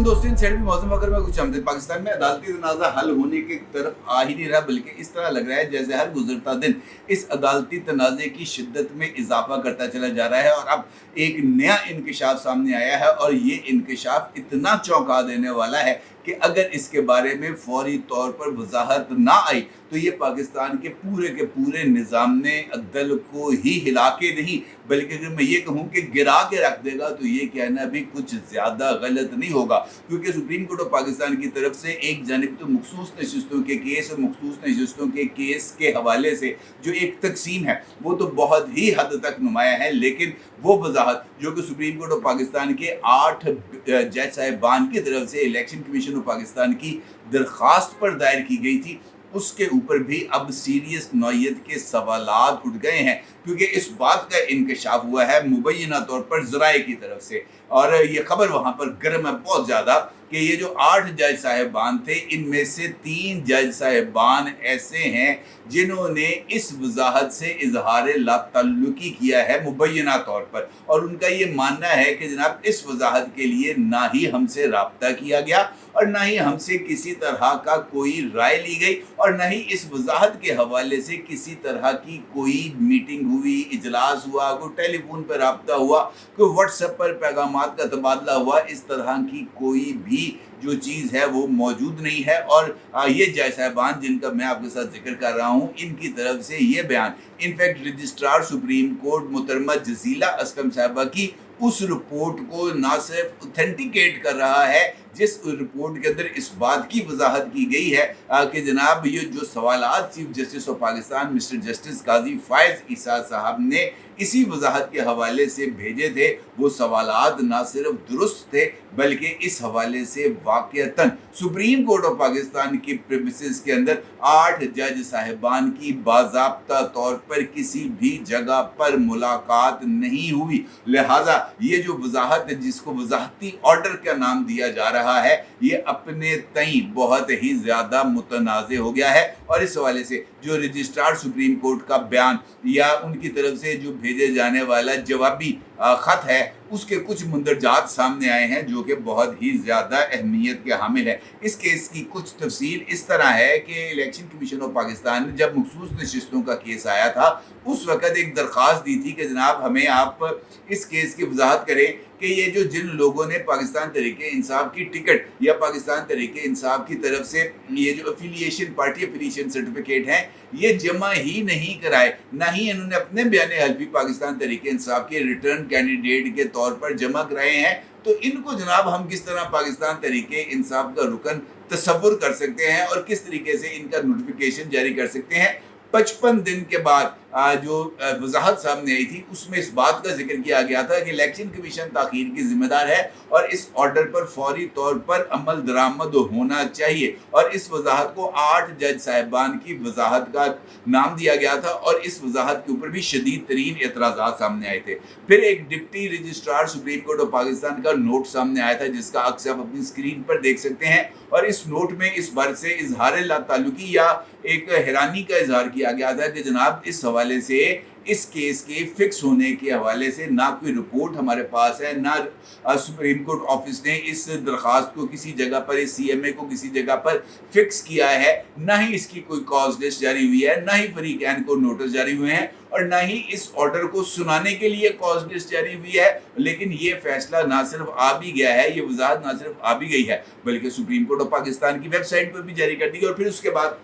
दोस्तों सेठ भी मौसम अगर मैं कुछ समझे पाकिस्तान में अदालती तनाज़ा हल होने की तरफ आ ही नहीं रहा, बल्कि इस तरह लग रहा है जैसे हर गुजरता दिन इस अदालती तनाज़े की शिद्दत में इजाफा करता चला जा रहा है। और अब एक नया इंकशाफ सामने आया है और ये इंकशाफ इतना चौंका देने वाला है कि अगर इसके बारे में फौरी तौर पर वजाहत ना आई तो ये पाकिस्तान के पूरे निज़ाम ने अदल को ही हिला के नहीं बल्कि अगर मैं ये कहूँ कि गिरा के रख देगा तो ये कहना भी कुछ ज़्यादा गलत नहीं होगा। क्योंकि सुप्रीम कोर्ट ऑफ पाकिस्तान की तरफ से एक जानिब तो मखसूस नशिस्तों के केस और मखसूस नशिस्तों के केस के हवाले से जो एक तकसीम है वो तो बहुत ही हद तक नुमाया है, लेकिन वो वजाहत जो कि सुप्रीम कोर्ट ऑफ पाकिस्तान के 8 जज साहिबान की तरफ से इलेक्शन कमीशन ऑफ पाकिस्तान की दरख्वास्त पर दायर की गई थी, उसके ऊपर भी अब सीरियस नौयत के सवालात उठ गए हैं। क्योंकि इस बात का इंकशाफ हुआ है मुबैना तौर पर ज़राए की तरफ से, और ये खबर वहाँ पर गर्म है बहुत ज़्यादा कि ये जो 8 जज साहिबान थे इनमें से 3 जज साहिबान ऐसे हैं जिन्होंने इस वजाहत से इजहार लाताल्लुकी किया है मुबैना तौर पर, और उनका ये मानना है कि जनाब इस वजाहत के लिए ना ही हमसे राब्ता किया गया और ना ही हमसे किसी तरह का कोई राय ली गई और ना ही इस वजाहत के हवाले से किसी तरह की कोई मीटिंग हुई, इजलास हुआ, कोई टेलीफोन पर राब्ता हुआ, कोई व्हाट्सएप पर पैगामात का तबादला हुआ। इस तरह की कोई भी जो चीज़ है वो मौजूद नहीं है। और ये जज साहिबान जिनका मैं आपके साथ जिक्र कर रहा हूँ इनकी तरफ से ये बयान इनफैक्ट रजिस्ट्रार सुप्रीम कोर्ट मोहतरमा जजीला असलम साहिबा की उस रिपोर्ट को ना सिर्फ ऑथेंटिकेट कर रहा है जिस रिपोर्ट के अंदर इस बात की वजाहत की गई है कि जनाब ये जो सवालात chief justice of Pakistan mister justice Qazi Faez Isa sahab ने इसी वजाहत के हवाले से भेजे थे, वो सवालात ना सिर्फ दुरुस्त थे बल्कि इस हवाले से वाक़तन सुप्रीम कोर्ट ऑफ पाकिस्तान की प्रेमिसेस के अंदर 8 जज साहिबान की बाज़ाब्ता तौर पर किसी भी जगह पर मुलाकात नहीं हुई। लिहाजा ये जो वजाहत है जिसको वजाहती ऑर्डर का नाम दिया जा रहा है ये अपने तई बहुत ही ज़्यादा मुतनाज़े हो गया है। और इस हवाले से जो रजिस्ट्रार सुप्रीम कोर्ट का बयान या उनकी तरफ से जो भेजे जाने वाला जवाबी ख़त है उसके कुछ मंदरजात सामने आए हैं जो कि बहुत ही ज़्यादा अहमियत के हामिल है। इस केस की कुछ तफसील इस तरह है कि इलेक्शन कमीशन ऑफ पाकिस्तान ने जब मखसूस नशिस्तों का केस आया था उस वक़्त एक दरख्वास्त दी थी कि जनाब हमें आप इस केस की वजाहत करें कि ये जो जिन लोगों ने पाकिस्तान तहरीक इंसाफ की टिकट या पाकिस्तान तहरीक इंसाफ की तरफ से ये जो अफिलिएशन पार्टी अफिलिएशन सर्टिफिकेट हैं ये जमा ही नहीं कराए, ना ही इन्होंने अपने बयान हल्फी पाकिस्तान तहरीक इंसाफ के रिटर्न कैंडिडेट के तौर पर जमा कराए हैं, तो इनको जनाब हम किस तरह पाकिस्तान तहरीक इंसाफ का रुकन तसव्वुर कर सकते हैं और किस तरीके से इनका नोटिफिकेशन जारी कर सकते हैं। 55 दिन के बाद जो वजाहत सामने आई थी उसमें इस बात का जिक्र किया गया था कि इलेक्शन कमीशन ताख़ीर की जिम्मेदार है और इस ऑर्डर पर फौरी तौर पर अमल दरामद होना चाहिए। और इस वजाहत को 8 जज साहिबान की वजाहत का नाम दिया गया था और इस वजाहत के ऊपर भी शदीद तरीन एतराज़ात सामने आए थे। फिर एक deputy registrar supreme court of Pakistan का नोट सामने आया था जिसका अक्स आप अपनी स्क्रीन पर देख सकते हैं, और इस नोट में इस बार से इजहार लाताल्लुकी या एक हैरानी का इजहार किया गया था कि जनाब इस हवाले से इस केस के फिक्स होने के हवाले से ना कोई रिपोर्ट हमारे पास है, ना सुप्रीम कोर्ट ऑफिस ने इस दरख्वास्त को किसी जगह पर, इस CMA को किसी जगह पर फिक्स किया है, ना ही इसकी कोई कॉज लिस्ट जारी हुई है, ना ही फरीकैन को नोटिस जारी हुए हैं और ना ही इस ऑर्डर को सुनाने के लिए कॉज लिस्ट जारी हुई है। लेकिन ये फैसला ना सिर्फ आ भी गया है, ये वजाहत ना सिर्फ आ भी गई है बल्कि सुप्रीम कोर्ट ऑफ पाकिस्तान की वेबसाइट पर भी जारी कर दी। और फिर उसके बाद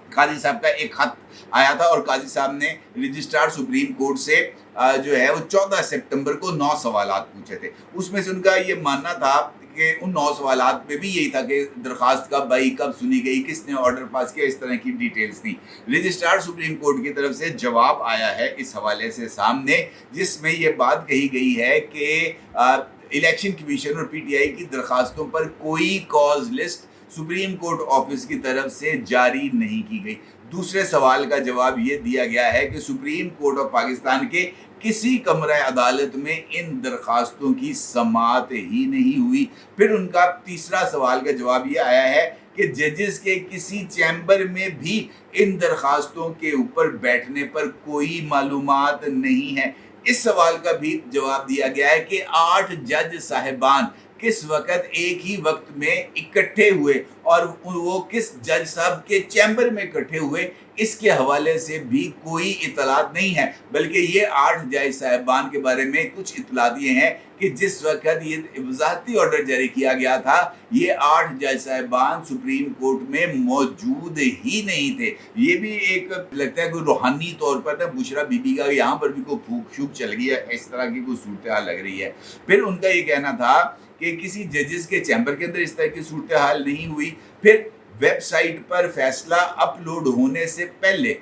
काजी साहब का एक खत आया था और काजी साहब ने रजिस्ट्रार सुप्रीम कोर्ट से जो है वो 14 सितंबर को 9 सवालात पूछे थे। उसमें से उनका ये मानना था कि उन 9 सवालात में भी यही था कि दरख्वास्त कब आई, कब सुनी गई, किसने ऑर्डर पास किया, इस तरह की डिटेल्स थी। रजिस्ट्रार सुप्रीम कोर्ट की तरफ से जवाब आया है इस हवाले से सामने जिसमें ये बात कही गई है कि इलेक्शन कमीशन और PTI की दरख्वास्तों पर कोई cause list supreme court office की तरफ से जारी नहीं की गई। दूसरे सवाल का जवाब ये दिया गया है कि सुप्रीम कोर्ट ऑफ पाकिस्तान के किसी कमरा अदालत में इन दरख्वास्तों की समाअत ही नहीं हुई। फिर उनका तीसरा सवाल का जवाब ये आया है कि जजेस के किसी चैम्बर में भी इन दरख्वास्तों के ऊपर बैठने पर कोई मालूमात नहीं है। इस सवाल का भी जवाब दिया गया है कि 8 जज साहिबान किस वक्त एक ही वक्त में इकट्ठे हुए और वो किस जज साहब के चैम्बर में इकट्ठे हुए, इसके हवाले से भी कोई इतलात नहीं है। बल्कि ये 8 जज साहिबान के बारे में कुछ इतलात ये हैं कि जिस वक्त ये वज़ाहती ऑर्डर जारी किया गया था, ये 8 जज साहिबान सुप्रीम कोर्ट में मौजूद ही नहीं थे। ये भी एक लगता है कोई रूहानी तौर पर ना बुशरा बीबी का यहाँ पर भी कोई फूक शूक चल गई है, इस तरह की कोई सूरत हाल लग रही है। फिर उनका ये कहना था कि किसी जजेस के चैम्बर के अंदर इस तरह की सूरत हाल नहीं हुई। फिर वेबसाइट पर फैसला अपलोड होने से पहले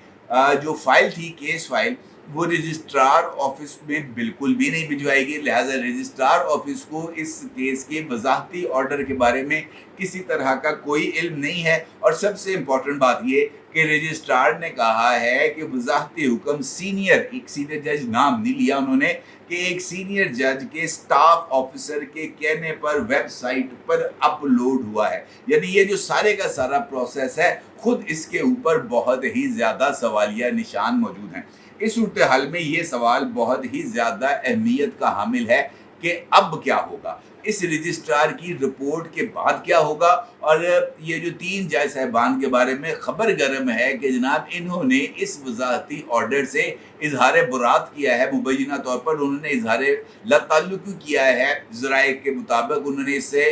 जो फाइल थी, केस फाइल, वो रजिस्ट्रार ऑफिस में बिल्कुल भी नहीं भिजवाएगी। लिहाजा रजिस्ट्रार ऑफिस को इस केस के वज़ाहती ऑर्डर के बारे में किसी तरह का कोई इल्म नहीं है। और सबसे इम्पोर्टेंट बात ये कि रजिस्ट्रार ने कहा है कि वज़ाहती हुक्म सीनियर, एक सीनियर जज नाम नहीं लिया उन्होंने, कि एक सीनियर जज के स्टाफ ऑफिसर के कहने पर वेबसाइट पर अपलोड हुआ है। यानी ये जो सारे का सारा प्रोसेस है, खुद इसके ऊपर बहुत ही ज़्यादा सवालिया निशान मौजूद हैं। इस सूरत हाल में ये सवाल बहुत ही ज़्यादा अहमियत का हामिल है कि अब क्या होगा, इस रजिस्ट्रार की रिपोर्ट के बाद क्या होगा। और ये जो 3 जज साहिबान के बारे में खबर गर्म है कि जनाब इन्होंने इस वज़ाहती ऑर्डर से इजहार बुरात किया है, मुबैना तौर पर उन्होंने इजहार लाताल्लुक किया है। ज़राए के मुताबिक उन्होंने इससे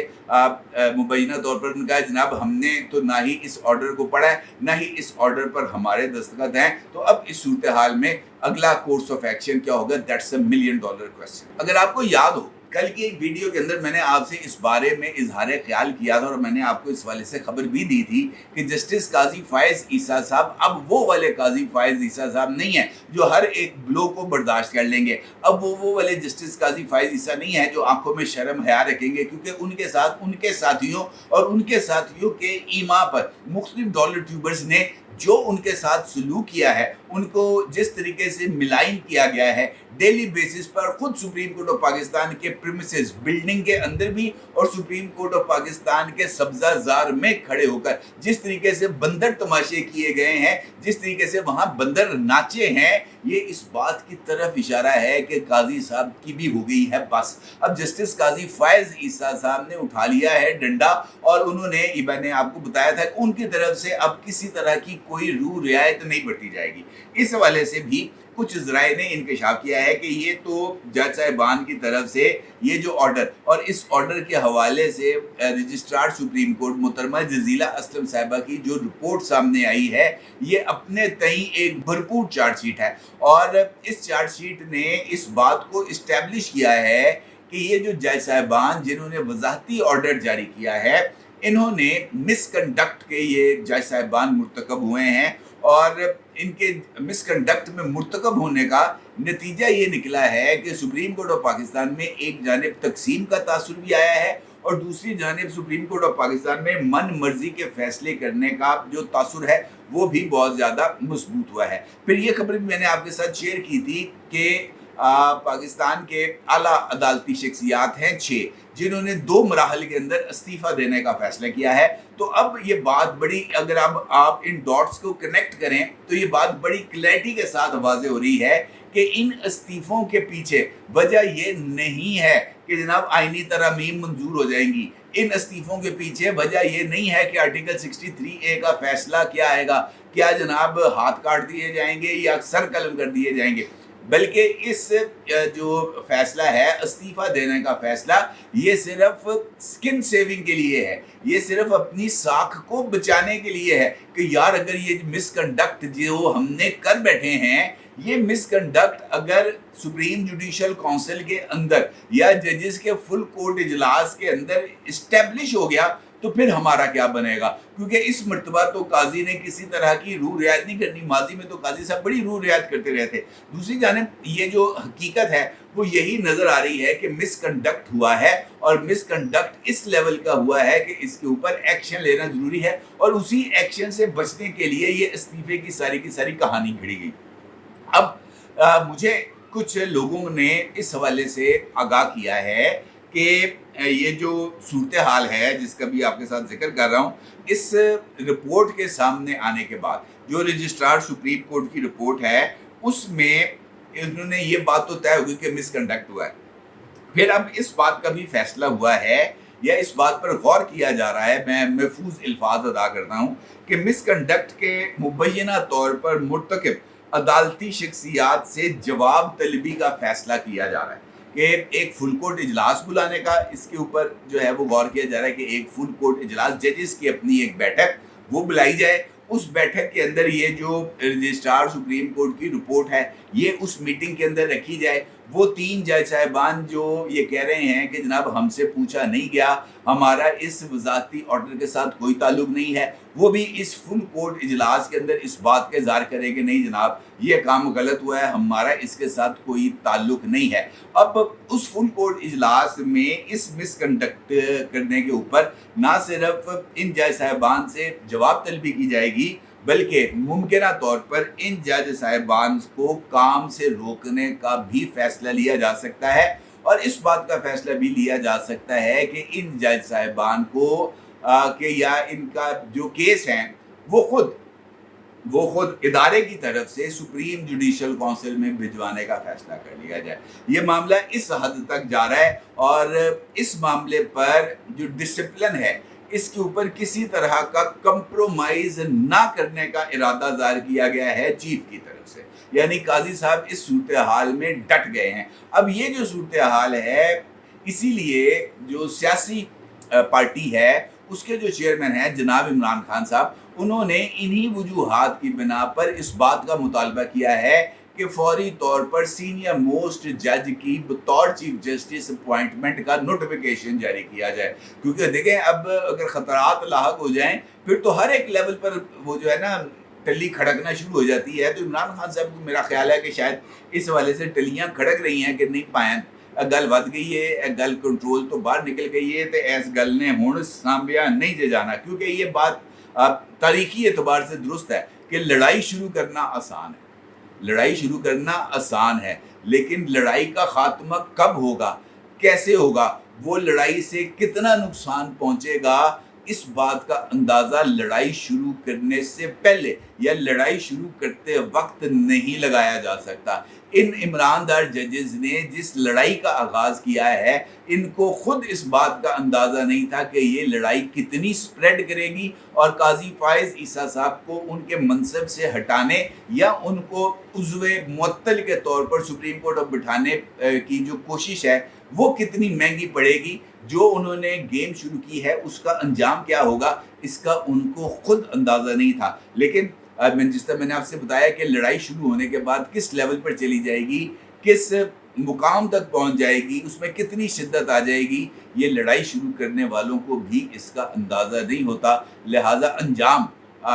मुबैना तौर पर उनका जनाब हमने तो ना ही इस ऑर्डर को पढ़ा है, ना ही इस ऑर्डर पर हमारे दस्तखत हैं। तो अब इस सूरत हाल में अगला कोर्स ऑफ एक्शन क्या होगा, दैट्स $1 मिलियन क्वेश्चन। अगर आपको याद हो, कल की एक वीडियो के अंदर मैंने आपसे इस बारे में इजहार ख्याल किया था और मैंने आपको इस वाले से खबर भी दी थी कि जस्टिस काजी फायज़ ईसा साहब अब वो वाले काजी फायज़ ईसा साहब नहीं है जो हर एक ब्लो को बर्दाश्त कर लेंगे। अब वो वाले जस्टिस काजी फायज़ ईसा नहीं है जो आंखों में शर्म हया रखेंगे, क्योंकि उनके साथ उनके साथियों और उनके साथियों के ईमा पर मुख्तलिफ डॉलर ट्यूबर्स ने जो उनके साथ सलूक किया है, उनको जिस तरीके से मिलाइन किया गया है डेली बेसिस पर, खुद सुप्रीम कोर्ट ऑफ पाकिस्तान के प्रीमिसेस बिल्डिंग के अंदर भी और सुप्रीम कोर्ट ऑफ पाकिस्तान के सब्जाजार में खड़े होकर जिस तरीके से बंदर तमाशे किए गए हैं, जिस तरीके से वहाँ बंदर नाचे हैं, ये इस बात की तरफ इशारा है कि काजी साहब की भी हो गई है बस। अब जस्टिस काजी फायज़ ईसा साहब ने उठा लिया है डंडा और उन्होंने, मैंने आपको बताया था कि उनकी तरफ से अब किसी तरह की कोई रू रियायत नहीं बरती जाएगी। इस हवाले से भी कुछ ज़राए ने इंकशाफ किया है कि ये तो जज साहिबान की तरफ से ये जो ऑर्डर और इस ऑर्डर के हवाले से रजिस्ट्रार सुप्रीम कोर्ट मोहतरमा जजीला असलम साहिबा की जो रिपोर्ट सामने आई है, ये अपने तई एक भरपूर चार्जशीट है। और इस चार्जशीट ने इस बात को इस्टेब्लिश किया है कि ये जो जज साहिबान जिन्होंने वज़ाहती ऑर्डर जारी किया है, इन्होंने मिसकंडक्ट के ये जज साहिबान मुर्तकब हुए हैं और इनके मिसकंडक्ट में मुर्तकब होने का नतीजा ये निकला है कि सुप्रीम कोर्ट ऑफ पाकिस्तान में एक जानिब तकसीम का तासुर भी आया है और दूसरी जानिब सुप्रीम कोर्ट ऑफ पाकिस्तान में मन मर्जी के फैसले करने का जो तासुर है वो भी बहुत ज़्यादा मजबूत हुआ है। फिर ये खबर भी मैंने आपके साथ शेयर की थी कि पाकिस्तान के आला अदालती शख्सियात हैं 6 जिन्होंने 2 मराहल के अंदर इस्तीफ़ा देने का फैसला किया है। तो अब ये बात बड़ी, अगर अब आप इन डॉट्स को कनेक्ट करें तो ये बात बड़ी क्लैरिटी के साथ वाज़ेह हो रही है कि इन इस्तीफ़ों के पीछे वजह ये नहीं है कि जनाब आईनी तरमीम मंजूर हो जाएंगी। इन इस्तीफ़ों के पीछे वजह ये नहीं है कि आर्टिकल 63A का फैसला क्या आएगा, क्या जनाब हाथ काट दिए जाएंगे या सर कलम कर दिए जाएंगे, बल्कि इस जो फैसला है इस्तीफ़ा देने का फैसला, ये सिर्फ स्किन सेविंग के लिए है, ये सिर्फ अपनी साख को बचाने के लिए है कि यार अगर ये मिसकंडक्ट जो हमने कर बैठे हैं, ये मिसकंडक्ट अगर सुप्रीम जुडिशल काउंसिल के अंदर या जजेस के फुल कोर्ट इजलास के अंदर इस्टेब्लिश हो गया तो फिर हमारा क्या बनेगा। क्योंकि इस मर्तबा तो काजी ने किसी तरह की रू रियायत नहीं करनी, माजी में तो काजी साहब बड़ी रू रियायत करते रहते। दूसरी जानिब ये जो हकीकत है वो यही नज़र आ रही है कि मिसकंडक्ट हुआ है और मिसकंडक्ट इस लेवल का हुआ है कि इसके ऊपर एक्शन लेना ज़रूरी है और उसी एक्शन से बचने के लिए ये इस्तीफ़े की सारी कहानी घड़ी गई। अब मुझे कुछ लोगों ने इस हवाले से आगाह किया है कि ये जो सूरत हाल है जिसका भी आपके साथ जिक्र कर रहा हूँ, इस रिपोर्ट के सामने आने के बाद जो रजिस्ट्रार सुप्रीम कोर्ट की रिपोर्ट है उसमें इन्होंने ये बात तो तय होगी कि मिसकंडक्ट हुआ है। फिर अब इस बात का भी फैसला हुआ है या इस बात पर गौर किया जा रहा है, मैं महफूज अल्फाज अदा करता हूँ, कि मिसकंडक्ट के मुबैना तौर पर मुर्तकब अदालती शख्सियात से जवाब तलबी का फैसला किया जा रहा है कि एक फुल कोर्ट इजलास बुलाने का इसके ऊपर जो है वो गौर किया जा रहा है कि एक फुल कोर्ट इजलास, जजेस की अपनी एक बैठक वो बुलाई जाए। उस बैठक के अंदर ये जो रजिस्ट्रार सुप्रीम कोर्ट की रिपोर्ट है ये उस मीटिंग के अंदर रखी जाए। वो 3 जज साहिबान जो ये कह रहे हैं कि जनाब हमसे पूछा नहीं गया, हमारा इस वजाती ऑर्डर के साथ कोई ताल्लुक नहीं है, वो भी इस फुल कोर्ट इजलास के अंदर इस बात का इज़हार करें कि नहीं जनाब ये काम गलत हुआ है, हमारा इसके साथ कोई ताल्लुक नहीं है। अब उस फुल कोर्ट इजलास में इस मिसकंडक्ट करने के ऊपर ना सिर्फ इन जज साहिबान से जवाब तलबी की जाएगी बल्कि मुमकिना तौर पर इन जज साहिबान को काम से रोकने का भी फैसला लिया जा सकता है। और इस बात का फैसला भी लिया जा सकता है कि इन जज साहिबान को कि या इनका जो केस हैं वो खुद इदारे की तरफ से सुप्रीम जुडिशल काउंसिल में भिजवाने का फैसला कर लिया जाए। ये मामला इस हद तक जा रहा है और इस मामले पर जो डिसिप्लिन है इसके ऊपर किसी तरह का कंप्रोमाइज ना करने का इरादा ज़ाहिर किया गया है चीफ की तरफ से, यानी काजी साहब इस सूरत हाल में डट गए हैं। अब ये जो सूरत हाल है इसीलिए जो सियासी पार्टी है उसके जो चेयरमैन हैं जनाब इमरान खान साहब, उन्होंने इन्हीं वजूहात की बिना पर इस बात का मुतालबा किया है कि फौरी तौर पर सीनियर मोस्ट जज की बतौर चीफ जस्टिस अपॉइंटमेंट का नोटिफिकेशन जारी किया जाए। क्योंकि देखें अब अगर ख़तरात लाहक हो जाएं फिर तो हर एक लेवल पर वो जो है ना टली खड़कना शुरू हो जाती है। तो इमरान खान साहब को मेरा ख्याल है कि शायद इस वाले से टलियाँ खड़क रही हैं कि नहीं पाएँ गल वध गई है, गल कंट्रोल तो बाहर निकल गई है, तो इस गल ने हुण सांभिया नहीं जे जाना। क्योंकि ये बात तारीखी एतबार से दुरुस्त है कि लड़ाई शुरू करना आसान है, लड़ाई शुरू करना आसान है, लेकिन लड़ाई का खात्मा कब होगा, कैसे होगा, वो लड़ाई से कितना नुकसान पहुंचेगा, इस बात का अंदाज़ा लड़ाई शुरू करने से पहले या लड़ाई शुरू करते वक्त नहीं लगाया जा सकता। इन ईमानदार जजेस ने जिस लड़ाई का आगाज़ किया है इनको खुद इस बात का अंदाज़ा नहीं था कि ये लड़ाई कितनी स्प्रेड करेगी और काजी फाइज ईसा साहब को उनके मनसब से हटाने या उनको उज़्वे मुअत्तल के तौर पर सुप्रीम कोर्ट अब बिठाने की जो कोशिश है वो कितनी महंगी पड़ेगी। जो उन्होंने गेम शुरू की है उसका अंजाम क्या होगा इसका उनको खुद अंदाज़ा नहीं था। लेकिन जिस तरह मैंने आपसे बताया कि लड़ाई शुरू होने के बाद किस लेवल पर चली जाएगी, किस मुकाम तक पहुंच जाएगी, उसमें कितनी शिद्दत आ जाएगी, ये लड़ाई शुरू करने वालों को भी इसका अंदाज़ा नहीं होता। लिहाजा अंजाम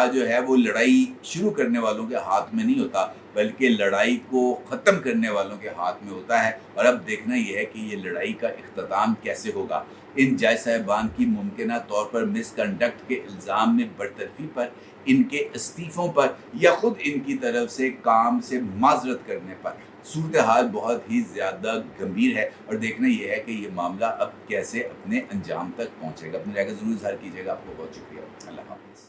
जो है वो लड़ाई शुरू करने वालों के हाथ में नहीं होता बल्कि लड़ाई को ख़त्म करने वालों के हाथ में होता है। और अब देखना यह है कि ये लड़ाई का इख्तिताम कैसे होगा। इन जज साहिबान की मुमकिना तौर पर मिसकंडक्ट के इल्ज़ाम में बरतरफी पर, इनके इस्तीफ़ों पर या ख़ुद इनकी तरफ से काम से माजरत करने पर सूरत हाल बहुत ही ज़्यादा गंभीर है। और देखना यह है कि ये मामला अब कैसे अपने अंजाम तक पहुँचेगा। अपनी राय का ज़रूर इज़हार कीजिएगा। आपको बहुत शुक्रिया। अल्लाह हाफ़िज़।